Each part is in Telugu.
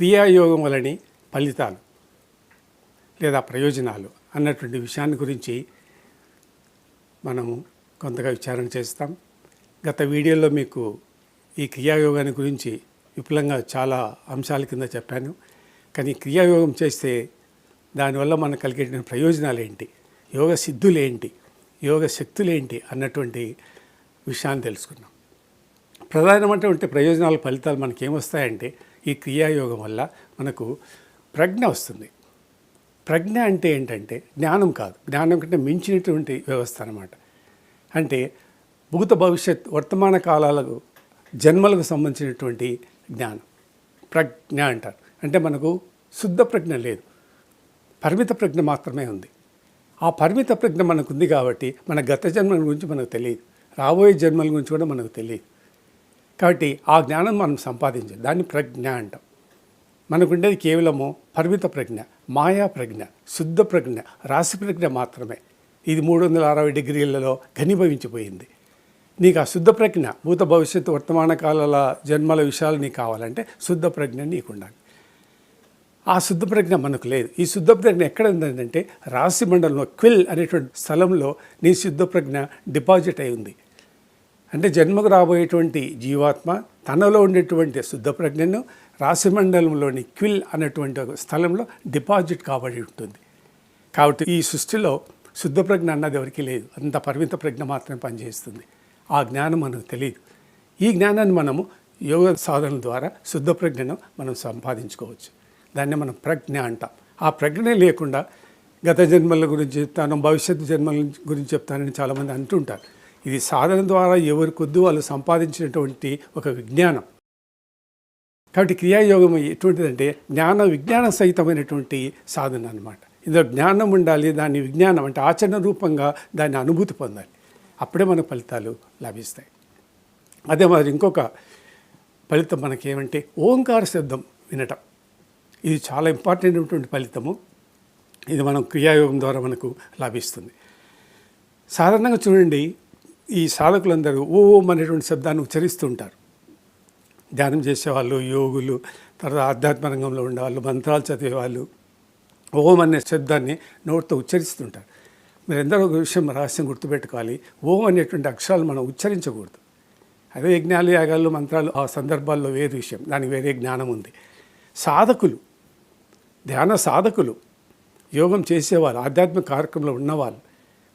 క్రియాయోగం వలని ఫలితాలు లేదా ప్రయోజనాలు అన్నటువంటి విషయాన్ని గురించి మనము కొంతగా విచారణ చేస్తాం. గత వీడియోలో మీకు ఈ క్రియాయోగాన్ని గురించి విపులంగా చాలా అంశాల కింద చెప్పాను. కానీ క్రియాయోగం చేస్తే దానివల్ల మనకు కలిగే ప్రయోజనాలు ఏంటి, యోగ సిద్ధులు ఏంటి, యోగ శక్తులు ఏంటి అన్నటువంటి విషయాన్ని తెలుసుకున్నాం. ప్రధానమైనటువంటి ప్రయోజనాలు ఫలితాలు మనకేమొస్తాయంటే ఈ క్రియాయోగం వల్ల మనకు ప్రజ్ఞ వస్తుంది. ప్రజ్ఞ అంటే ఏంటంటే జ్ఞానం కాదు, జ్ఞానం కంటే మించినటువంటి వ్యవస్థ అన్నమాట. అంటే భూత భవిష్యత్ వర్తమాన కాలాలకు జన్మలకు సంబంధించినటువంటి జ్ఞానం ప్రజ్ఞ అంటారు. అంటే మనకు శుద్ధ ప్రజ్ఞ లేదు, పరిమిత ప్రజ్ఞ మాత్రమే ఉంది. ఆ పరిమిత ప్రజ్ఞ మనకు ఉంది కాబట్టి మన గత జన్మల గురించి మనకు తెలియదు, రాబోయే జన్మల గురించి కూడా మనకు తెలియదు. కాబట్టి ఆ జ్ఞానం మనం సంపాదించాలి, దాన్ని ప్రజ్ఞ అంటాం. మనకుండేది కేవలము పరిమిత ప్రజ్ఞ, మాయా ప్రజ్ఞ, శుద్ధ ప్రజ్ఞ, రాశి ప్రజ్ఞ మాత్రమే. ఇది 360 డిగ్రీలలో ఘనీభవించిపోయింది. నీకు ఆ శుద్ధ ప్రజ్ఞ, భూత భవిష్యత్తు వర్తమాన కాలాల జన్మల విషయాలు నీకు కావాలంటే శుద్ధ ప్రజ్ఞ నీకు ఉండాలి. ఆ శుద్ధ ప్రజ్ఞ మనకు లేదు. ఈ శుద్ధ ప్రజ్ఞ ఎక్కడ ఉందంటే రాశి మండలంలో క్విల్ అనేటువంటి స్థలంలో నీ శుద్ధ ప్రజ్ఞ డిపాజిట్ అయి ఉంది. అంటే జన్మకు రాబోయేటువంటి జీవాత్మ తనలో ఉండేటువంటి శుద్ధ ప్రజ్ఞను రాశిమండలంలోని క్విల్ అనేటువంటి ఒక స్థలంలో డిపాజిట్ కాబడి ఉంటుంది. కాబట్టి ఈ సృష్టిలో శుద్ధ ప్రజ్ఞ అన్నది ఎవరికీ లేదు, అంత పరిమిత ప్రజ్ఞ మాత్రమే పనిచేస్తుంది. ఆ జ్ఞానం మనకు తెలియదు. ఈ జ్ఞానాన్ని మనము యోగ సాధన ద్వారా శుద్ధ ప్రజ్ఞను మనం సంపాదించుకోవచ్చు. దాన్ని మనం ప్రజ్ఞ అంటాం. ఆ ప్రజ్ఞ లేకుండా గత జన్మల గురించి చెప్తాను, భవిష్యత్తు జన్మల గురించి చెప్తానని చాలామంది అంటుంటారు. ఇది సాధన ద్వారా ఎవరి కొద్ది వాళ్ళు సంపాదించినటువంటి ఒక విజ్ఞానం. కాబట్టి క్రియాయోగం ఎటువంటిదంటే జ్ఞాన విజ్ఞాన సహితమైనటువంటి సాధన అన్నమాట. ఇందులో జ్ఞానం ఉండాలి, దాన్ని విజ్ఞానం అంటే ఆచరణ రూపంగా దాన్ని అనుభూతి పొందాలి. అప్పుడే మనకు ఫలితాలు లభిస్తాయి. అదే మరి ఇంకొక ఫలితం మనకేమంటే ఓంకార శబ్దం వినటం. ఇది చాలా ఇంపార్టెంట్ అయినటువంటి ఫలితము. ఇది మనం క్రియాయోగం ద్వారా మనకు లభిస్తుంది. సాధారణంగా చూడండి, ఈ సాధకులందరూ ఓం అనేటువంటి శబ్దాన్ని ఉచ్చరిస్తూ ఉంటారు. ధ్యానం చేసేవాళ్ళు, యోగులు, తర్వాత ఆధ్యాత్మ రంగంలో ఉండేవాళ్ళు, మంత్రాలు చదివేవాళ్ళు ఓం అనే శబ్దాన్ని నోటితో ఉచ్చరిస్తుంటారు. మీరు ఎందరో ఒక విషయం రహస్యం గుర్తుపెట్టుకోవాలి, ఓం అనేటువంటి అక్షరాలు మనం ఉచ్చరించకూడదు. అదే యజ్ఞాలు, యాగాలు, మంత్రాలు ఆ సందర్భాల్లో వేరే విషయం, దానికి వేరే జ్ఞానం ఉంది. సాధకులు, ధ్యాన సాధకులు, యోగం చేసేవాళ్ళు, ఆధ్యాత్మిక కార్యక్రమంలో ఉన్నవాళ్ళు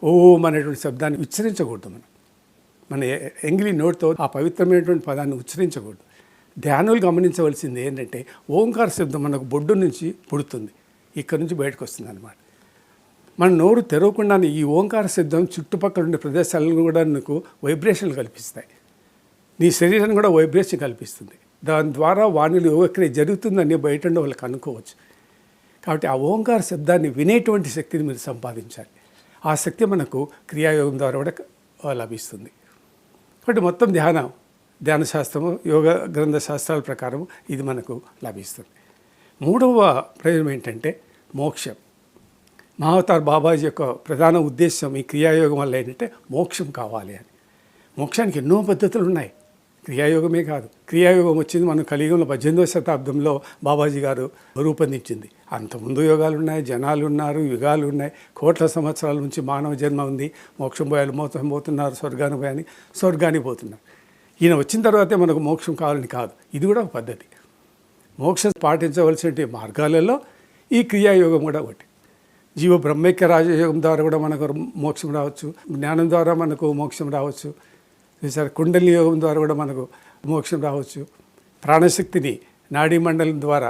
ఓం అనేటువంటి శబ్దాన్ని ఉచ్చరించకూడదు. మన ఎంగిలి నోటితో ఆ పవిత్రమైనటువంటి పదాన్ని ఉచ్చరించకూడదు. ధ్యానులు గమనించవలసింది ఏంటంటే ఓంకార శబ్దం మనకు బొడ్డు నుంచి పుడుతుంది, ఇక్కడ నుంచి బయటకు వస్తుంది అన్నమాట. మన నోరు తెరవకుండానే ఈ ఓంకార శబ్దం చుట్టుపక్కల ఉండే ప్రదేశాలను కూడా నీకు వైబ్రేషన్లు కల్పిస్తాయి. నీ శరీరాన్ని కూడా వైబ్రేషన్ కల్పిస్తుంది. దాని ద్వారా వాణిలో యోగక్రియ జరుగుతుందని బయట ఉండే వాళ్ళకి అనుకోవచ్చు. కాబట్టి ఆ ఓంకార శబ్దాన్ని వినేటువంటి శక్తిని మీరు సంపాదించాలి. ఆ శక్తి మనకు క్రియాయోగం ద్వారా కూడా లభిస్తుంది. కాబట్టి మొత్తం ధ్యాన శాస్త్రము, యోగ గ్రంథ శాస్త్రాల ప్రకారం ఇది మనకు లభిస్తుంది. మూడవ ప్రయోజనం ఏంటంటే మోక్షం. మహావతార్ బాబాజీ యొక్క ప్రధాన ఉద్దేశం ఈ క్రియాయోగం వల్ల ఏంటంటే మోక్షం కావాలి అని. మోక్షానికి ఎన్నో పద్ధతులు ఉన్నాయి, క్రియాయోగమే కాదు. క్రియాయోగం వచ్చింది మన కలియుగంలో 18వ శతాబ్దంలో బాబాజీ గారు రూపొందించింది. అంతకుముందు యోగాలు ఉన్నాయి, జనాలు ఉన్నారు, యుగాలు ఉన్నాయి. కోట్ల సంవత్సరాల నుంచి మానవ జన్మ ఉంది. మోక్షం పోయాలి, మోక్షం పోతున్నారు, స్వర్గానికి పోతున్నారు. ఈయన వచ్చిన తర్వాతే మనకు మోక్షం కావాలని కాదు, ఇది కూడా ఒక పద్ధతి. మోక్షం పాటించవలసిన మార్గాలలో ఈ క్రియాయోగం కూడా ఒకటి. జీవ బ్రహ్మైక్య రాజయోగం ద్వారా కూడా మనకు మోక్షం రావచ్చు, జ్ఞానం ద్వారా మనకు మోక్షం రావచ్చు, సరే కుండలి యోగం ద్వారా కూడా మనకు మోక్షం రావచ్చు, ప్రాణశక్తిని నాడీ మండలం ద్వారా,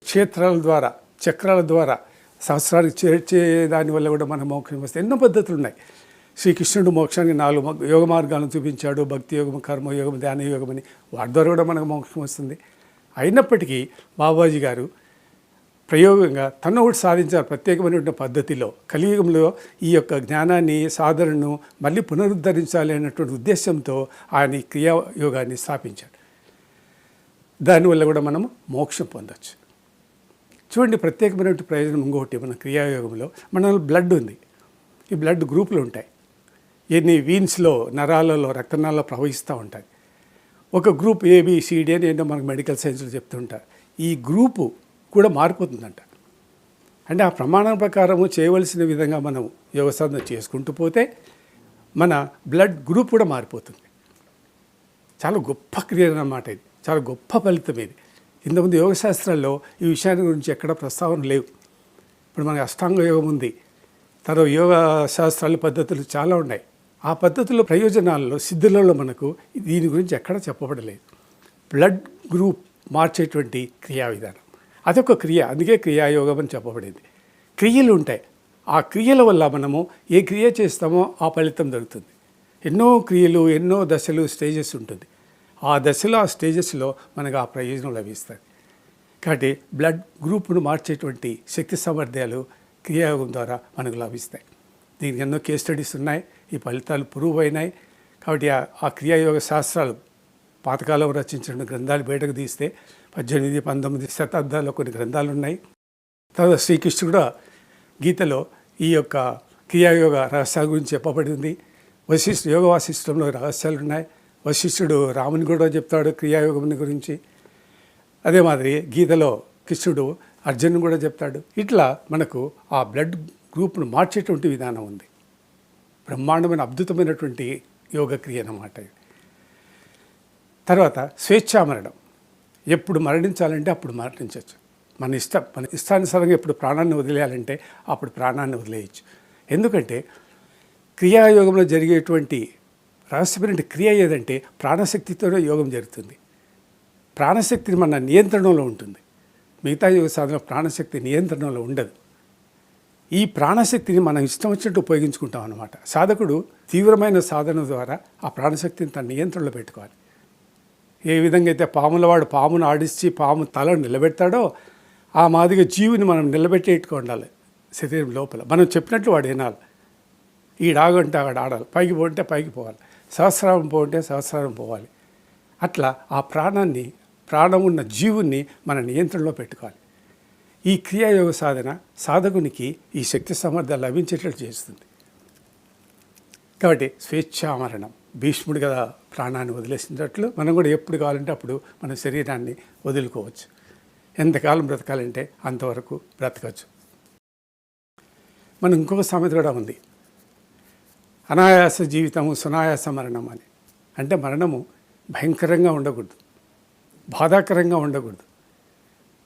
క్షేత్రాల ద్వారా, చక్రాల ద్వారా సహస్రానికి చేర్చే దానివల్ల కూడా మన మోక్షం వస్తే ఎన్నో పద్ధతులు ఉన్నాయి. శ్రీకృష్ణుడు మోక్షానికి 4 యోగ మార్గాలను చూపించాడు, భక్తి యోగం, కర్మయోగం, ధ్యాన యోగం అని. వాటి ద్వారా కూడా మనకు మోక్షం వస్తుంది. అయినప్పటికీ బాబాజీ గారు ప్రయోగంగా తను ఒకటి సాధించారు ప్రత్యేకమైనటువంటి పద్ధతిలో. కలియుగంలో ఈ యొక్క జ్ఞానాన్ని, సాధనను మళ్ళీ పునరుద్ధరించాలి అన్నటువంటి ఉద్దేశంతో ఆయన ఈ క్రియాయోగాన్ని స్థాపించాడు. దానివల్ల కూడా మనము మోక్షం పొందవచ్చు. చూడండి, ప్రత్యేకమైనటువంటి ప్రయోజనం ఇంకొకటి, మన క్రియాయోగంలో మన బ్లడ్ ఉంది. ఈ బ్లడ్ గ్రూపులు ఉంటాయి. ఎన్ని వీన్స్లో, నరాలలో, రక్తనాళాల్లో ప్రవహిస్తూ ఉంటాయి. ఒక గ్రూప్ ఏబిసిడి అని ఏంటో మనకు మెడికల్ సైన్స్లో చెప్తుంటారు. ఈ గ్రూపు కూడా మారిపోతుందంట. అంటే ఆ ప్రమాణం ప్రకారము చేయవలసిన విధంగా మనం యోగ సాధన చేసుకుంటూ పోతే మన బ్లడ్ గ్రూప్ కూడా మారిపోతుంది. చాలా గొప్ప క్రియ అన్నమాట ఇది, చాలా గొప్ప ఫలితం ఇది. ఇంతకుముందు యోగ శాస్త్రాల్లో ఈ విషయాన్ని గురించి ఎక్కడ ప్రస్తావన లేవు. ఇప్పుడు మనకి అష్టాంగ యోగం ఉంది, తర్వాత యోగ శాస్త్రాలు పద్ధతులు చాలా ఉన్నాయి. ఆ పద్ధతుల ప్రయోజనాల్లో సిద్ధులలో మనకు దీని గురించి ఎక్కడ చెప్పబడలేదు. బ్లడ్ గ్రూప్ మార్చేటువంటి క్రియా విధానం అదొక క్రియ, అందుకే క్రియాయోగం అని చెప్పబడింది. క్రియలు ఉంటాయి, ఆ క్రియల వల్ల మనము ఏ క్రియ చేస్తామో ఆ ఫలితం దొరుకుతుంది. ఎన్నో క్రియలు, ఎన్నో దశలు, స్టేజెస్ ఉంటుంది. ఆ దశలో, ఆ స్టేజెస్లో మనకు ఆ ప్రయోజనం లభిస్తుంది. కాబట్టి బ్లడ్ గ్రూప్ను మార్చేటువంటి శక్తి సామర్థ్యాలు క్రియాయోగం ద్వారా మనకు లభిస్తాయి. దీనికి ఎన్నో కేస్ స్టడీస్ ఉన్నాయి, ఈ ఫలితాలు ప్రూవ్ అయినాయి. కాబట్టి ఆ క్రియాయోగ శాస్త్రాలు పాతకాలం రచించిన గ్రంథాలు బయటకు తీస్తే 18, 19 శతాబ్దాల్లో కొన్ని గ్రంథాలు ఉన్నాయి. తర్వాత శ్రీకృష్ణుడు కూడా గీతలో ఈ యొక్క క్రియాయోగ రహస్యాల గురించి చెప్పబడింది. యోగ వాసిష్టంలో రహస్యాలు ఉన్నాయి. వశిష్ఠుడు రాముని కూడా చెప్తాడు క్రియాయోగం గురించి. అదే మాదిరి గీతలో కృష్ణుడు అర్జునుడు కూడా చెప్తాడు. ఇట్లా మనకు ఆ బ్లడ్ గ్రూప్ను మార్చేటువంటి విధానం ఉంది. బ్రహ్మాండమైన అద్భుతమైనటువంటి యోగ క్రియ అన్నమాట. తర్వాత స్వేచ్ఛామరణం. ఎప్పుడు మరణించాలంటే అప్పుడు మరణించవచ్చు. మన ఇష్టానుసారంగా ఎప్పుడు ప్రాణాన్ని వదిలేయాలంటే అప్పుడు ప్రాణాన్ని వదిలేయచ్చు. ఎందుకంటే క్రియాయోగంలో జరిగేటువంటి రహస్యమైన క్రియ ఏదంటే ప్రాణశక్తితోనే యోగం జరుగుతుంది. ప్రాణశక్తి మన నియంత్రణలో ఉంటుంది. మిగతా యోగ సాధన ప్రాణశక్తి నియంత్రణలో ఉండదు. ఈ ప్రాణశక్తిని మనం ఇష్టం వచ్చినట్టు ఉపయోగించుకుంటాం అన్నమాట. సాధకుడు తీవ్రమైన సాధన ద్వారా ఆ ప్రాణశక్తిని తన నియంత్రణలో పెట్టుకోవాలి. ఏ విధంగా అయితే పాములవాడు పామును ఆడిచ్చి పాము తలను నిలబెడతాడో ఆ మాదిరిగా జీవిని మనం నిలబెట్టేట్టుకు ఉండాలి. శరీరం లోపల మనం చెప్పినట్లు వాడు వినాలి. ఈడాగంటే ఆడ ఆడాలి, పైకి పోంటే పైకి పోవాలి, సహస్రారం పోంటే సహస్రారం పోవాలి. అట్లా ఆ ప్రాణం ఉన్న జీవుని మన నియంత్రణలో పెట్టుకోవాలి. ఈ క్రియాయోగ సాధన సాధకునికి ఈ శక్తి సామర్థ్యాలు లభించేటట్లు చేస్తుంది. కాబట్టి స్వేచ్ఛామరణం, భీష్ముడు కదా ప్రాణాన్ని వదిలేసినట్లు మనం కూడా ఎప్పుడు కావాలంటే అప్పుడు మన శరీరాన్ని వదులుకోవచ్చు. ఎంతకాలం బ్రతకాలంటే అంతవరకు బ్రతకచ్చు. మనం ఇంకొక సామెత కూడా ఉంది, అనాయాస జీవితము సునాయాస మరణం అని. అంటే మరణము భయంకరంగా ఉండకూడదు, బాధాకరంగా ఉండకూడదు,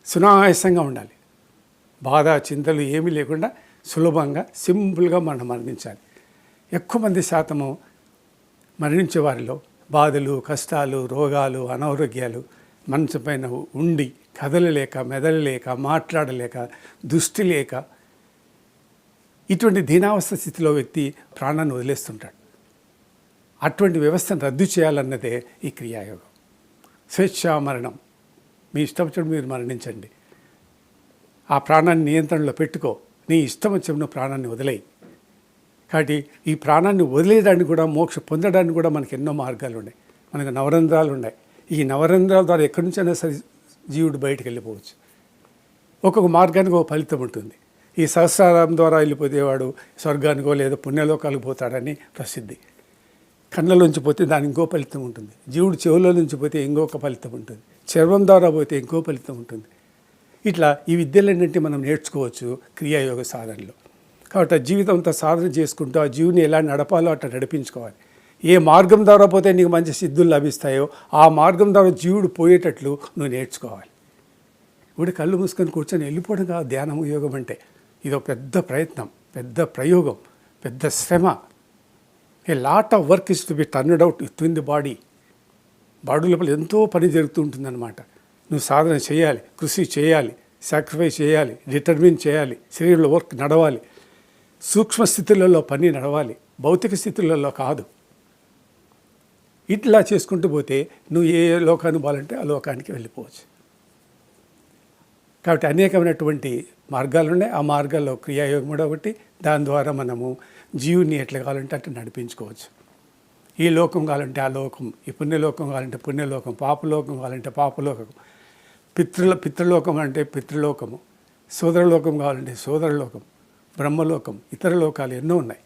సునాయాసంగా ఉండాలి. బాధ చింతలు ఏమీ లేకుండా సులభంగా సింపుల్గా మనం మరణించాలి. ఎక్కువ మంది శాతము మరణించే వారిలో బాధలు, కష్టాలు, రోగాలు, అనారోగ్యాలు మనసు పైన ఉండి కదలలేక, మెదలలేక, మాట్లాడలేక, దృష్టి లేక ఇటువంటి దీనావస్థ స్థితిలో వ్యక్తి ప్రాణాన్ని వదిలేస్తుంటాడు. అటువంటి వ్యవస్థను రద్దు చేయాలన్నదే ఈ క్రియాయోగం. స్వేచ్ఛా మరణం, మీ ఇష్టం వచ్చినప్పుడు మీరు మరణించండి. ఆ ప్రాణాన్ని నియంత్రణలో పెట్టుకో, నీ ఇష్టం వచ్చిన ప్రాణాన్ని వదిలేయి. కాబట్టి ఈ ప్రాణాన్ని వదిలేయడానికి కూడా, మోక్ష పొందడానికి కూడా మనకి ఎన్నో మార్గాలు ఉన్నాయి. మనకు నవరంధ్రాలు ఉన్నాయి. ఈ నవరంధ్రాల ద్వారా ఎక్కడి నుంచైనా సరే జీవుడు బయటకు వెళ్ళిపోవచ్చు. ఒక్కొక్క మార్గానికి ఒక ఫలితం ఉంటుంది. ఈ సహస్రారం ద్వారా వెళ్ళిపోతేవాడు స్వర్గానికో లేదా పుణ్యలోకాలకు పోతాడని ప్రసిద్ధి. కళ్ళలోంచి పోతే దానికి ఇంకో ఫలితం ఉంటుంది. జీవుడు చెవులో నుంచి పోతే ఇంకొక ఫలితం ఉంటుంది. చర్మం ద్వారా పోతే ఇంకో ఫలితం ఉంటుంది. ఇట్లా ఈ విద్యలన్నింటినీ మనం నేర్చుకోవచ్చు క్రియాయోగ సాధనలో. కాబట్టి జీవితంతో సాధన చేసుకుంటూ ఆ జీవుని ఎలా నడపాలో అట్లా నడిపించుకోవాలి. ఏ మార్గం ద్వారా పోతే నీకు మంచి సిద్ధులు లభిస్తాయో ఆ మార్గం ద్వారా జీవుడు పోయేటట్లు నువ్వు నేర్చుకోవాలి. ఇప్పుడు కళ్ళు మూసుకొని కూర్చొని వెళ్ళిపోవడం కాదు ధ్యానం, యోగం అంటే. ఇది ఒక పెద్ద ప్రయత్నం, పెద్ద ప్రయోగం, పెద్ద శ్రమ. A lot of work is to be turned out with in the body. Body లోపల ఎంతో పని జరుగుతూ ఉంటుందన్నమాట. నువ్వు సాధన చేయాలి, కృషి చేయాలి, సాక్రిఫైస్ చేయాలి, డిటర్మిన్ చేయాలి, శరీరంలో వర్క్ నడవాలి, సూక్ష్మ స్థితులలో పని నడవాలి, భౌతిక స్థితులలో కాదు. ఇట్లా చేసుకుంటూ పోతే నువ్వు ఏ లోకానికి పోవాలంటే ఆ లోకానికి వెళ్ళిపోవచ్చు. కాబట్టి అనేకమైనటువంటి మార్గాలు ఉన్నాయి. ఆ మార్గాల్లో క్రియాయోగం కూడా ఒకటి. దాని ద్వారా మనము జీవుని ఎట్లా కావాలంటే అట్లా నడిపించుకోవచ్చు. ఈ లోకం కావాలంటే ఆ లోకం, ఈ పుణ్యలోకం కావాలంటే పుణ్యలోకం, పాపలోకం కావాలంటే పాపలోకం, పితృలోకం అంటే పితృలోకము, సోదరలోకం కావాలంటే సోదరలోకం, బ్రహ్మలోకం, ఇతర లోకాలు ఎన్నో ఉన్నాయి.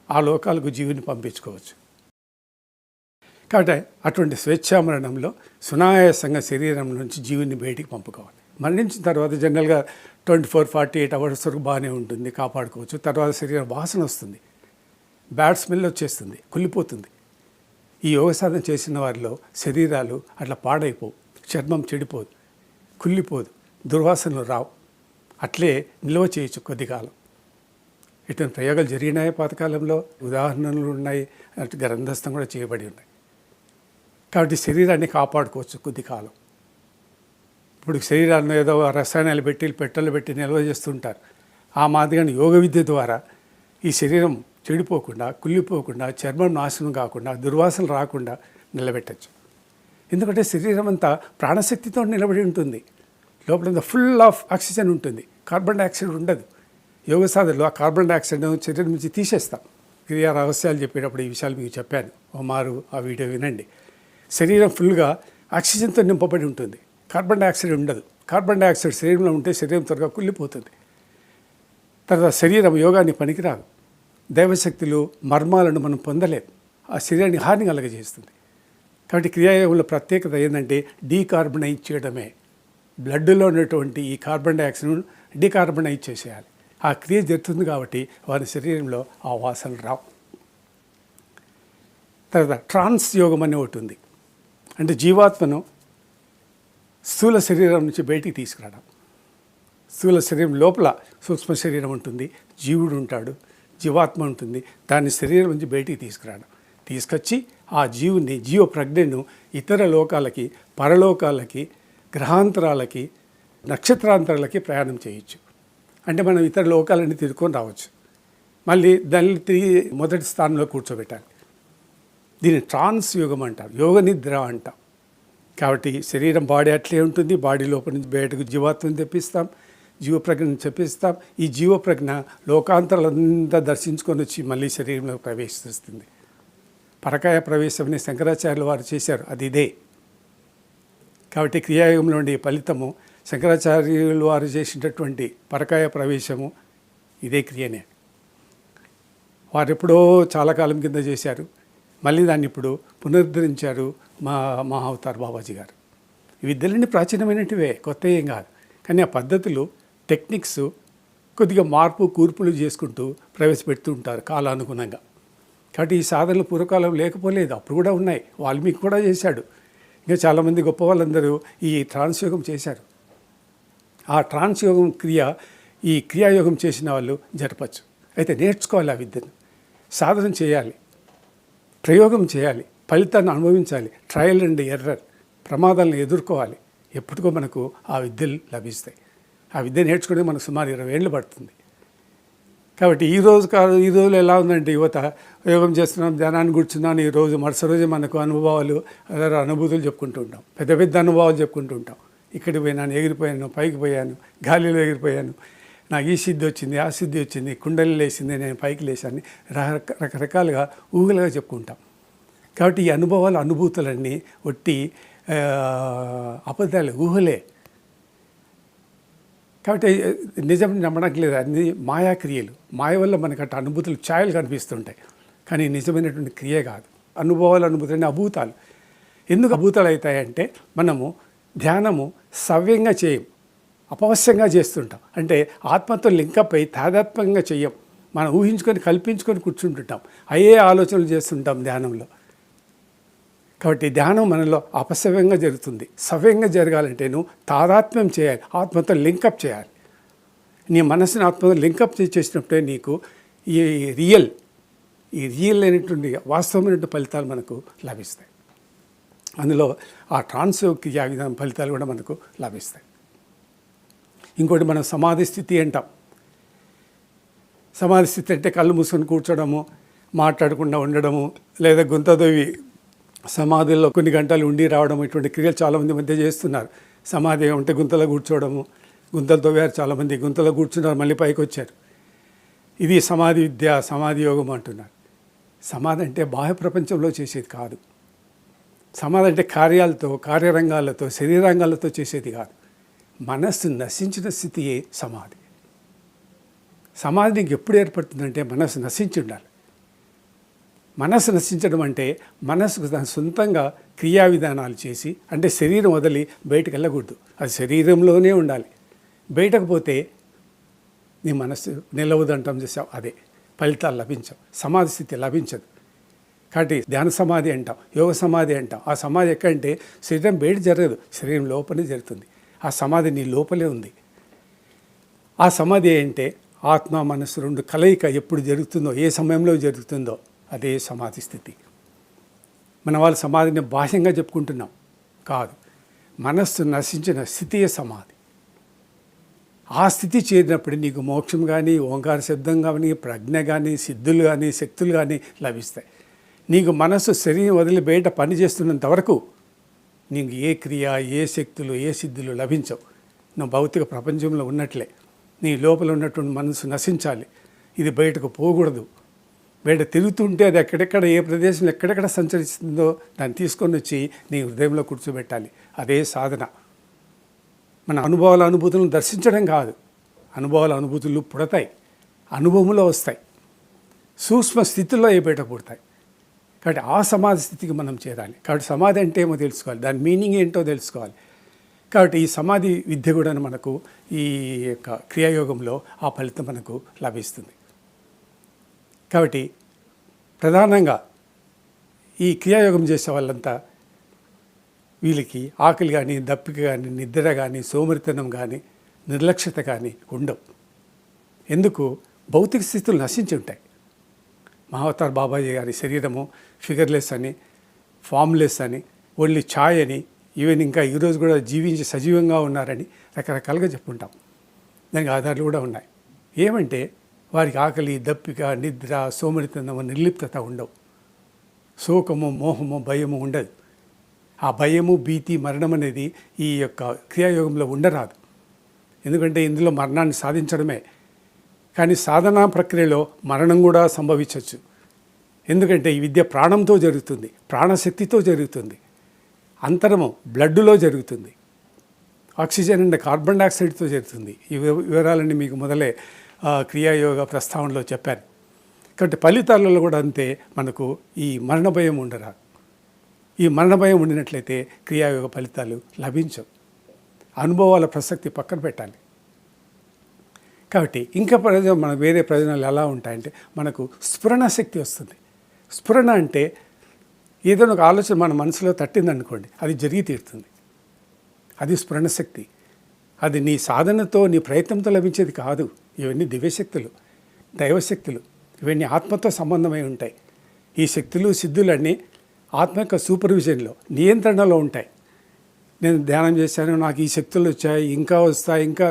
ఆ లోకాలకు జీవుని పంపించుకోవచ్చు. కాబట్టి అటువంటి స్వేచ్ఛామరణంలో సునాయాసంగా శరీరం నుంచి జీవుని బయటికి పంపుకోవాలి. మరణించిన తర్వాత జనరల్గా 24-48 అవర్స్ వరకు బాగానే ఉంటుంది, కాపాడుకోవచ్చు. తర్వాత శరీరం వాసన వస్తుంది, బ్యాడ్ స్మెల్ వచ్చేస్తుంది, కుళ్ళిపోతుంది. ఈ యోగ సాధన చేసిన వారిలో శరీరాలు అట్లా పాడైపోవు, చర్మం చెడిపోదు, కుళ్ళిపోదు, దుర్వాసనలు రావు. అట్లే నిల్వ చేయొచ్చు కొద్ది కాలం. ఇటువంటి ప్రయోగాలు జరిగినాయి పాతకాలంలో, ఉదాహరణలు ఉన్నాయి, అటు గ్రంథస్థం కూడా చేయబడి ఉన్నాయి. కాబట్టి శరీరాన్ని కాపాడుకోవచ్చు కొద్ది కాలం. ఇప్పుడు శరీరాన్ని ఏదో రసాయనాలు పెట్టి పెట్రోలు పెట్టి నిల్వ చేస్తుంటారు. ఆ మాదిరిగా యోగ విద్య ద్వారా ఈ శరీరం చెడిపోకుండా, కుళ్ళిపోకుండా, చర్మం నాశనం కాకుండా, దుర్వాసన రాకుండా నిలబెట్టచ్చు. ఎందుకంటే శరీరం అంతా ప్రాణశక్తితో నిలబడి ఉంటుంది. లోపల ఫుల్ ఆఫ్ ఆక్సిజన్ ఉంటుంది, కార్బన్ డైఆక్సైడ్ ఉండదు. యోగ సాధనలో ఆ కార్బన్ డైఆక్సైడ్ శరీరం నుంచి తీసేస్తాం. క్రియా రహస్యాలు చెప్పేటప్పుడు ఈ విషయాలు మీకు చెప్పాను, మారు ఆ వీడియో వినండి. శరీరం ఫుల్గా ఆక్సిజన్తో నింపబడి ఉంటుంది, కార్బన్ డైఆక్సైడ్ ఉండదు. కార్బన్ డైఆక్సైడ్ శరీరంలో ఉంటే శరీరం త్వరగా కుళ్ళిపోతుంది. తర్వాత శరీరం యోగాన్ని పనికిరాదు. దైవశక్తులు మర్మాలను మనం పొందలేము, ఆ శరీరాన్ని హాని కలగజేస్తుంది. కాబట్టి క్రియాయోగంలో ప్రత్యేకత ఏంటంటే డీకార్బనైజ్ చేయడమే. బ్లడ్లో ఉన్నటువంటి ఈ కార్బన్ డైఆక్సైడ్ను డీకార్బనైజ్ చేసేయాలి. ఆ క్రియ జరుగుతుంది కాబట్టి వారి శరీరంలో ఆ వాసన రావు. తర్వాత ట్రాన్స్ యోగం అనే ఒకటి ఉంది. అంటే జీవాత్మను స్థూల శరీరం నుంచి బయటికి తీసుకురావడం. స్థూల శరీరం లోపల సూక్ష్మ శరీరం ఉంటుంది, జీవుడు ఉంటాడు, జీవాత్మ ఉంటుంది. దాన్ని శరీరం నుంచి బయటికి తీసుకొచ్చి ఆ జీవుని, జీవ ప్రజ్ఞను ఇతర లోకాలకి, పరలోకాలకి, గ్రహాంతరాలకి, నక్షత్రాంతరాలకి ప్రయాణం చేయొచ్చు. అంటే మనం ఇతర లోకాలన్నీ తిరుక్కొని రావచ్చు. మళ్ళీ దాన్ని తిరిగి మొదటి స్థానంలో కూర్చోబెట్టాలి. దీన్ని ట్రాన్స్ యోగం అంటారు, యోగ నిద్ర అంటాం. కాబట్టి శరీరం బాడీ అట్లే ఉంటుంది, బాడీ లోపల నుంచి బయటకు జీవాత్మని తెప్పిస్తాం, జీవప్రజ్ఞను చెప్పిస్తాం. ఈ జీవప్రజ్ఞ లోకాంతరాలంతా దర్శించుకొని వచ్చి మళ్ళీ శరీరంలో ప్రవేశిస్తుంది. పరకాయ ప్రవేశం అని శంకరాచార్యుల వారు చేశారు, అది ఇదే. కాబట్టి క్రియాయోగంలో ఉండే ఫలితము శంకరాచార్యులు వారు చేసినటువంటి పరకాయ ప్రవేశము ఇదే క్రియనే. వారు ఎప్పుడో చాలా కాలం కింద చేశారు, మళ్ళీ దాన్ని ఇప్పుడు పునరుద్ధరించారు మా అవతార్ బాబాజీ గారు. ఈ విద్యలన్నీ ప్రాచీనమైనటివే, కొత్త ఏం కాదు. కానీ ఆ పద్ధతులు, టెక్నిక్స్ కొద్దిగా మార్పు కూర్పులు చేసుకుంటూ ప్రవేశపెడుతూ ఉంటారు కాలానుగుణంగా. కాబట్టి ఈ సాధనలు పూర్వకాలం లేకపోలేదు, అప్పుడు కూడా ఉన్నాయి. వాల్మీకి కూడా చేశాడు, ఇంకా చాలామంది గొప్ప వాళ్ళందరూ ఈ ట్రాన్స్ యోగం చేశారు. ఆ ట్రాన్స్ యోగం క్రియ, ఈ క్రియాయోగం చేసిన వాళ్ళు జరపచ్చు. అయితే నేర్చుకోవాలి, ఆ విద్యను సాధన చేయాలి, ప్రయోగం చేయాలి, ఫలితాన్ని అనుభవించాలి, ట్రయల్ అండ్ ఎర్రర్, ప్రమాదాలను ఎదుర్కోవాలి. ఎప్పటికో మనకు ఆ విద్యలు లభిస్తాయి. ఆ విద్య నేర్చుకుంటే మనకు సుమారు 20 ఏళ్ళు పడుతుంది. కాబట్టి ఈ రోజులో ఎలా ఉందంటే యువత యోగం చేస్తున్నాం, ధ్యానాన్ని కూర్చున్నాను, ఈరోజు మరుసటి రోజు మనకు అనుభవాలు, అనుభూతులు చెప్పుకుంటూ ఉంటాం, పెద్ద పెద్ద అనుభవాలు చెప్పుకుంటూ ఉంటాం. ఇక్కడికి పోయినాను, ఎగిరిపోయాను, పైకి పోయాను, గాలిలో ఎగిరిపోయాను, నాకు ఈ సిద్ధి వచ్చింది, ఆ సిద్ధి వచ్చింది, కుండలి లేచింది, నేను పైకి లేచాను, రకరకాలుగా ఊహలుగా చెప్పుకుంటాం. కాబట్టి ఈ అనుభవాలు, అనుభూతులన్నీ ఒట్టి అబద్ధాలు, ఊహలే. కాబట్టి నిజం నమ్మడానికి లేదు, అన్ని మాయాక్రియలు. మాయ వల్ల మనకు అట్లా అనుభూతులు, ఛాయలు కనిపిస్తుంటాయి, కానీ నిజమైనటువంటి క్రియ కాదు. అనుభవాలు, అనుభూతులు అభూతాలు. ఎందుకు అభూతాలు అవుతాయంటే మనము ధ్యానము సవ్యంగా చేయం, అపవశ్యంగా చేస్తుంటాం. అంటే ఆత్మతో లింకప్ అయి తాదాత్మ్యంగా చెయ్యం, మనం ఊహించుకొని కల్పించుకొని కూర్చుంటుంటాం, అయ్యే ఆలోచనలు చేస్తుంటాం ధ్యానంలో. కాబట్టి ధ్యానం మనలో అపసవ్యంగా జరుగుతుంది. సవ్యంగా జరగాలంటే నువ్వు తాదాత్మ్యం చేయాలి, ఆత్మతో లింకప్ చేయాలి. నీ మనసుని ఆత్మతో లింకప్ చేసినప్పుడే నీకు ఈ రియల్ అయినటువంటి వాస్తవమైనటువంటి ఫలితాలు మనకు లభిస్తాయి. అందులో ఆ ట్రాన్స్ క్రియా విధానం ఫలితాలు కూడా మనకు లభిస్తాయి. ఇంకోటి మనం సమాధి స్థితి అంటాం. సమాధి స్థితి అంటే కళ్ళు మూసుకొని కూర్చోవడము, మాట్లాడకుండా ఉండడము, లేదా గుంతదోవి సమాధిలో కొన్ని గంటలు ఉండి రావడం, ఇటువంటి క్రియలు చాలామంది మధ్య చేస్తున్నారు. సమాధి ఉంటే గుంతలో కూర్చోవడము, గుంతలతో వేరు, చాలామంది గుంతలో కూర్చున్నారు, మళ్ళీ పైకి వచ్చారు. ఇది సమాధి విద్య, సమాధి యోగం అంటున్నారు. సమాధి అంటే బాహ్య ప్రపంచంలో చేసేది కాదు. సమాధి అంటే కార్యాలతో, కార్యరంగాలతో, శరీరంగాలతో చేసేది కాదు. మనస్సు నశించిన స్థితియే సమాధి. సమాధి నీకు ఎప్పుడు ఏర్పడుతుందంటే మనస్సు నశించి ఉండాలి. మనస్సు నశించడం అంటే మనస్సుకు దాని సొంతంగా క్రియా విధానాలు చేసి, అంటే శరీరం వదిలి బయటకు వెళ్ళకూడదు, అది శరీరంలోనే ఉండాలి. బయటకు పోతే నీ మనస్సు నిలవదంటాం చేసావు, అదే ఫలితాలు లభించవు, సమాధి స్థితి లభించదు. కాబట్టి ధ్యాన సమాధి అంటాం, యోగ సమాధి అంటాం. ఆ సమాధి ఎక్కడంటే శరీరం బయట జరగదు, శరీరం లోపలే జరుగుతుంది. ఆ సమాధి నీ లోపలే ఉంది. ఆ సమాధి ఏంటంటే ఆత్మ మనస్సు రెండు కలయిక ఎప్పుడు జరుగుతుందో, ఏ సమయంలో జరుగుతుందో అదే సమాధి స్థితి. మన వాళ్ళు సమాధిని బాహ్యంగా చెప్పుకుంటున్నాం కాదు, మనస్సు నశించిన స్థితియే సమాధి. ఆ స్థితి చేరినప్పుడు నీకు మోక్షం కానీ, ఓంకార శబ్దం కానీ, ప్రజ్ఞ కానీ, సిద్ధులు కానీ, శక్తులు కానీ లభిస్తాయి. నీకు మనస్సు శరీరం వదిలి బయట పనిచేస్తున్నంత వరకు నీకు ఏ క్రియ, ఏ శక్తులు, ఏ సిద్ధులు లభించవు. నువ్వు భౌతిక ప్రపంచంలో ఉన్నట్లే నీ లోపల ఉన్నటువంటి మనసు నశించాలి. ఇది బయటకు పోకూడదు. బయట తిరుగుతుంటే అది ఎక్కడెక్కడ, ఏ ప్రదేశంలో ఎక్కడెక్కడ సంచరిస్తుందో దాన్ని తీసుకొని వచ్చి నీ హృదయంలో కూర్చోబెట్టాలి. అదే సాధన. మన అనుభవాల అనుభూతులను దర్శించడం కాదు, అనుభవాల అనుభూతులు పుడతాయి, అనుభవంలో వస్తాయి, సూక్ష్మ స్థితిలో ఏ బయట పుడతాయి. కాబట్టి ఆ సమాధి స్థితికి మనం చేరాలి. కాబట్టి సమాధి అంటే ఏమో తెలుసుకోవాలి, దాని మీనింగ్ ఏంటో తెలుసుకోవాలి. కాబట్టి ఈ సమాధి విద్య కూడా మనకు ఈ యొక్క క్రియాయోగంలో ఆ ఫలితం మనకు లభిస్తుంది. కాబట్టి ప్రధానంగా ఈ క్రియాయోగం చేసే వాళ్ళంతా వీళ్ళకి ఆకలి కానీ, దప్పిక కానీ, నిద్ర కానీ, సోమరితనం కానీ, నిర్లక్ష్యత కానీ ఉండవు. ఎందుకు? భౌతిక స్థితులు నశించి ఉంటాయి. మహావతార్ బాబాజీ గారి శరీరము ఫిగర్లెస్ అని, ఫామ్లెస్ అని, ఓన్లీ ఛాయ్ అని, ఈవెన్ ఇంకా ఈరోజు కూడా జీవించి సజీవంగా ఉన్నారని రకరకాలుగా చెప్పుకుంటాం. దానికి ఆధారాలు కూడా ఉన్నాయి. ఏమంటే వారికి ఆకలి, దప్పిక, నిద్ర, సోమరితనము, నిర్లిప్తత ఉండవు. శోకము, మోహము, భయము ఉండదు. ఆ భయము, భీతి, మరణం అనేది ఈ యొక్క క్రియాయోగంలో ఉండరాదు. ఎందుకంటే ఇందులో మరణాన్ని సాధించడమే. కానీ సాధనా ప్రక్రియలో మరణం కూడా సంభవించవచ్చు. ఎందుకంటే ఈ విద్య ప్రాణంతో జరుగుతుంది, ప్రాణశక్తితో జరుగుతుంది, అంతరము బ్లడ్లో జరుగుతుంది, ఆక్సిజన్ అండ్ కార్బన్ డైఆక్సైడ్తో జరుగుతుంది. ఈ వివరాలన్నీ మీకు మొదలే క్రియాయోగ ప్రస్తావనలో చెప్పాను. కాబట్టి ఫలితాలలో కూడా అంతే, మనకు ఈ మరణ భయం ఉండరాదు. ఈ మరణ భయం ఉండినట్లయితే క్రియాయోగ ఫలితాలు లభించవు. అనుభవాల ప్రసక్తి పక్కన పెట్టాలి. కాబట్టి ఇంకా ప్రయోజనం, మన వేరే ప్రయోజనాలు ఎలా ఉంటాయంటే మనకు స్ఫురణ శక్తి వస్తుంది. స్ఫురణ అంటే ఏదైనా ఒక ఆలోచన మన మనసులో తట్టిందనుకోండి, అది జరిగి తీరుతుంది. అది స్ఫురణ శక్తి. అది నీ సాధనతో, నీ ప్రయత్నంతో లభించేది కాదు. ఇవన్నీ దివ్యశక్తులు, దైవశక్తులు. ఇవన్నీ ఆత్మతో సంబంధమై ఉంటాయి. ఈ శక్తులు, సిద్ధులన్నీ ఆత్మ యొక్క సూపర్విజన్లో, నియంత్రణలో ఉంటాయి. నేను ధ్యానం చేశాను, నాకు ఈ శక్తులు వచ్చాయి, ఇంకా వస్తాయి, ఇంకా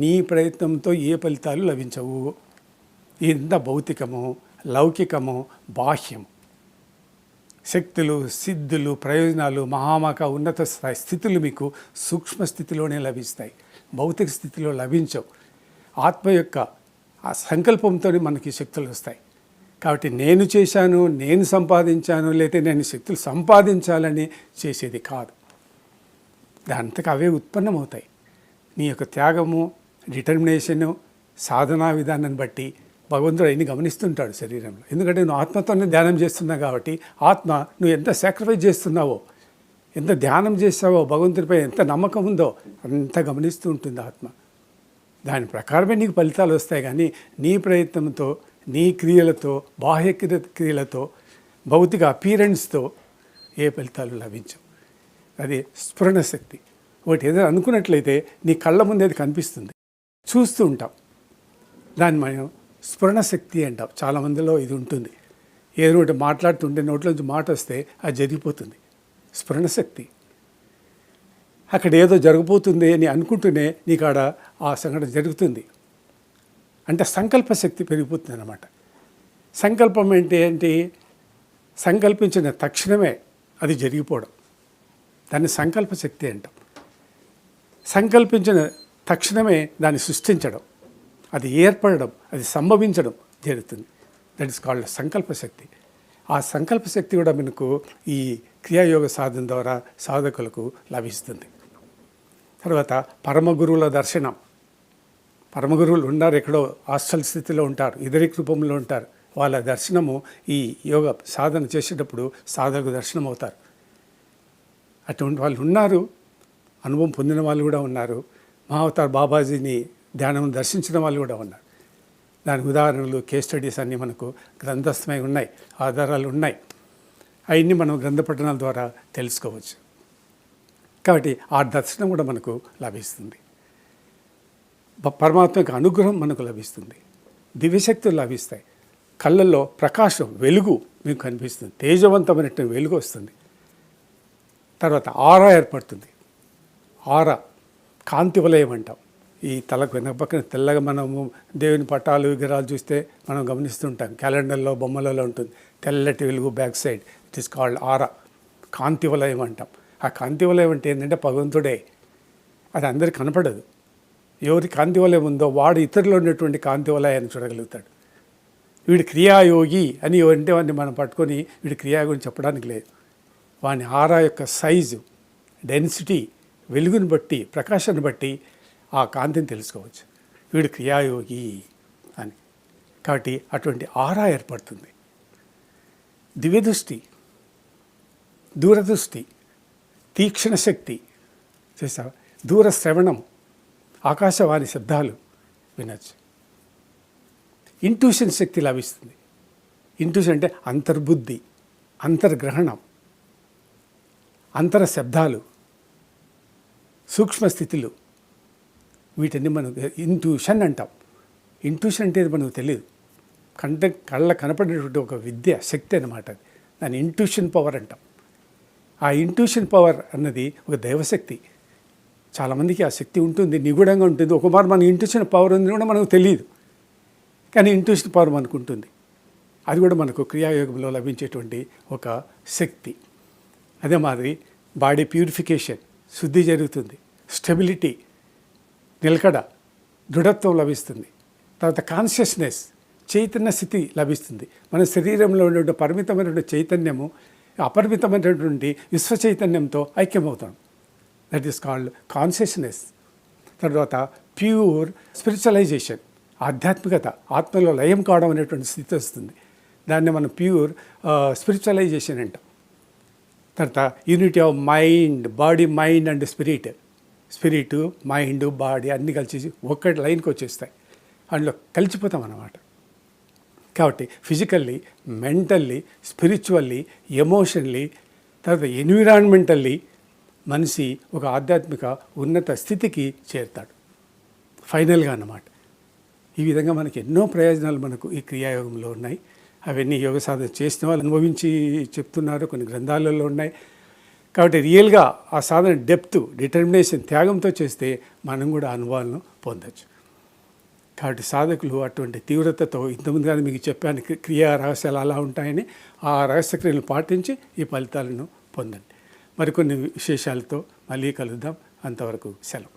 నీ ప్రయత్నంతో ఏ ఫలితాలు లభించవు. ఇంత భౌతికము, లౌకికము, బాహ్యము. శక్తులు, సిద్ధులు, ప్రయోజనాలు, మహామక ఉన్నత స్థాయి స్థితులు మీకు సూక్ష్మ స్థితిలోనే లభిస్తాయి, భౌతిక స్థితిలో లభించవు. ఆత్మ యొక్క ఆ సంకల్పంతోనే మనకి శక్తులు వస్తాయి. కాబట్టి నేను చేశాను, నేను సంపాదించాను, లేకపోతే నేను శక్తులు సంపాదించాలని చేసేది కాదు. దాంతకు అవే ఉత్పన్నమవుతాయి. నీ యొక్క త్యాగము, డిటర్మినేషను, సాధనా విధానాన్ని బట్టి భగవంతుడు అయిన్ని గమనిస్తుంటాడు శరీరంలో. ఎందుకంటే నువ్వు ఆత్మతోనే ధ్యానం చేస్తున్నావు కాబట్టి ఆత్మ నువ్వు ఎంత సాక్రిఫైస్ చేస్తున్నావో, ఎంత ధ్యానం చేస్తావో, భగవంతుడిపై ఎంత నమ్మకం ఉందో అంత గమనిస్తూ ఉంటుంది ఆత్మ. దాని ప్రకారమే నీకు ఫలితాలు వస్తాయి. కానీ నీ ప్రయత్నంతో, నీ క్రియలతో, బాహ్య క్రియలతో, భౌతిక అపీరెన్స్తో ఏ ఫలితాలు లభించవు. అది స్ఫురణ శక్తి. ఒకటి ఏదైనా అనుకున్నట్లయితే నీ కళ్ళ ముందే అది కనిపిస్తుంది, చూస్తూ ఉంటాం. దాన్ని మనం స్ఫురణ శక్తి అంటాం. చాలామందిలో ఇది ఉంటుంది. ఏదో ఒకటి మాట్లాడుతుంటే నోట్లోంచి మాట వస్తే అది జరిగిపోతుంది, స్ఫురణ శక్తి. అక్కడ ఏదో జరగబోతుంది అని అనుకుంటూనే నీకు ఆడ ఆ సంఘటన జరుగుతుంది. అంటే సంకల్ప శక్తి పెరిగిపోతుంది అన్నమాట. సంకల్పం ఏంటి? సంకల్పించిన తక్షణమే అది జరిగిపోవడం, దాన్ని సంకల్ప శక్తి అంటాం. సంకల్పించిన తక్షణమే దాన్ని సృష్టించడం, అది ఏర్పడడం, అది సంభవించడం జరుగుతుంది. దట్ ఈస్ కాల్డ్ సంకల్ప శక్తి. ఆ సంకల్ప శక్తి కూడా మనకు ఈ క్రియాయోగ సాధన ద్వారా సాధకులకు లభిస్తుంది. తర్వాత పరమగురువుల దర్శనం. పరమగురువులు ఉన్నారు, ఎక్కడో హాస్టల్ స్థితిలో ఉంటారు, ఇదరిక రూపంలో ఉంటారు. వాళ్ళ దర్శనము ఈ యోగ సాధన చేసేటప్పుడు సాధకులకు దర్శనం అవుతారు. అటువంటి వాళ్ళు ఉన్నారు, అనుభవం పొందిన వాళ్ళు కూడా ఉన్నారు. మహావతార్ బాబాజీని ధ్యానం దర్శించిన వాళ్ళు కూడా ఉన్నారు. దానికి ఉదాహరణలు, కేస్ స్టడీస్ అన్నీ మనకు గ్రంథస్థమై ఉన్నాయి, ఆధారాలు ఉన్నాయి. అవన్నీ మనం గ్రంథ పఠనాల ద్వారా తెలుసుకోవచ్చు. కాబట్టి ఆ దర్శనం కూడా మనకు లభిస్తుంది. పరమాత్మ యొక్క అనుగ్రహం మనకు లభిస్తుంది. దివ్యశక్తులు లభిస్తాయి. కళ్ళల్లో ప్రకాశం, వెలుగు మీకు కనిపిస్తుంది. తేజవంతమైనటువంటి వెలుగు వస్తుంది. తర్వాత ఆరా ఏర్పడుతుంది. ఆరా, కాంతి వలయం అంటాం. ఈ తలకు వెనక పక్కన తెల్లగా మనము దేవుని పటాలు విగ్రహాలు చూస్తే మనం గమనిస్తుంటాం. క్యాలెండర్లో, బొమ్మలలో ఉంటుంది తెల్లటి వెలుగు back side. It is called aura, కాంతి వలయం అంటాం. ఆ కాంతి వలయం అంటే ఏంటంటే భగవంతుడే. అది అందరికి కనపడదు. ఎవరి కాంతి వలయం ఉందో వాడు ఇతరులో ఉన్నటువంటి కాంతి వలయాన్ని చూడగలుగుతాడు. వీడు క్రియాయోగి అని ఎవరంటే వాడిని మనం పట్టుకొని వీడి క్రియాయోగి చెప్పడానికి లేదు. వాని ఆరా యొక్క సైజు, డెన్సిటీ, వెలుగుని బట్టి, ప్రకాశాన్ని బట్టి ఆ కాంతిని తెలుసుకోవచ్చు. వీడు క్రియాయోగి అని. కాబట్టి అటువంటి ఆరా ఏర్పడుతుంది. దివ్యదృష్టి, దూరదృష్టి, తీక్షణ శక్తి చేసావా, దూర శ్రవణం, ఆకాశవాణి శబ్దాలు వినొచ్చు. ఇంట్యూషన్ శక్తి లభిస్తుంది. ఇంట్యూషన్ అంటే అంతర్బుద్ధి, అంతర్గ్రహణం, అంతర శబ్దాలు, సూక్ష్మ స్థితులు, వీటన్ని మనం ఇంట్యూషన్ అంటాం. ఇంట్యూషన్ అంటే మనకు తెలియదు. కళ్ళ కనపడేటువంటి ఒక విద్య, శక్తి అన్నమాట. దాన్ని ఇంట్యూషన్ పవర్ అంటాం. ఆ ఇంట్యూషన్ పవర్ అన్నది ఒక దైవశక్తి. చాలామందికి ఆ శక్తి ఉంటుంది, నిగూఢంగా ఉంటుంది. ఒకమారు మన ఇంట్యూషన్ పవర్ ఉంది కూడా మనకు తెలియదు, కానీ ఇంట్యూషన్ పవర్ మనకు ఉంటుంది. అది కూడా మనకు క్రియాయోగంలో లభించేటువంటి ఒక శక్తి. అదే మాదిరి బాడీ ప్యూరిఫికేషన్, శుద్ధి జరుగుతుంది. స్టెబిలిటీ, నిలకడ, దృఢత్వం లభిస్తుంది. తర్వాత కాన్షియస్నెస్, చైతన్య స్థితి లభిస్తుంది. మన శరీరంలో ఉండే పరిమితమైనటువంటి చైతన్యము అపరిమితమైనటువంటి విశ్వ చైతన్యంతో ఐక్యమవుతాం. That is called consciousness. తర్వాత ప్యూర్ స్పిరిచువలైజేషన్, ఆధ్యాత్మికత, ఆత్మలో లయం కావడం అనేటువంటి స్థితి వస్తుంది. దాన్ని మనం ప్యూర్ స్పిరిచువలైజేషన్ అంటాం. తర్వాత unity of mind, body, mind and spirit. Spirit, mind, body అన్నీ కలిసి ఒక్కటి లైన్కి వచ్చేస్తాయి. అందులో కలిసిపోతాం అన్నమాట. కాబట్టి ఫిజికల్లీ, మెంటల్లీ, స్పిరిచువల్లీ, ఎమోషనల్లీ, తర్వాత ఎన్విరాన్మెంటల్లీ మనిషి ఒక ఆధ్యాత్మిక ఉన్నత స్థితికి చేరుతాడు ఫైనల్గా అన్నమాట. ఈ విధంగా మనకి ఎన్నో ప్రయోజనాలు మనకు ఈ క్రియాయోగంలో ఉన్నాయి. అవన్నీ యోగ సాధన చేసిన వాళ్ళు అనుభవించి చెప్తున్నారు, కొన్ని గ్రంథాలలో ఉన్నాయి. కాబట్టి రియల్గా ఆ సాధన డెప్త్, డిటర్మినేషన్, త్యాగంతో చేస్తే మనం కూడా అనుభవాలను పొందొచ్చు. కాబట్టి సాధకులు అటువంటి తీవ్రతతో, ఇంతకుముందుగానే మీకు చెప్పాను క్రియా రహస్యాలు అలా ఉంటాయని, ఆ రహస్య క్రియలను పాటించి ఈ ఫలితాలను పొందండి. మరికొన్ని విశేషాలతో మళ్ళీ కలుద్దాం. అంతవరకు సెలవు.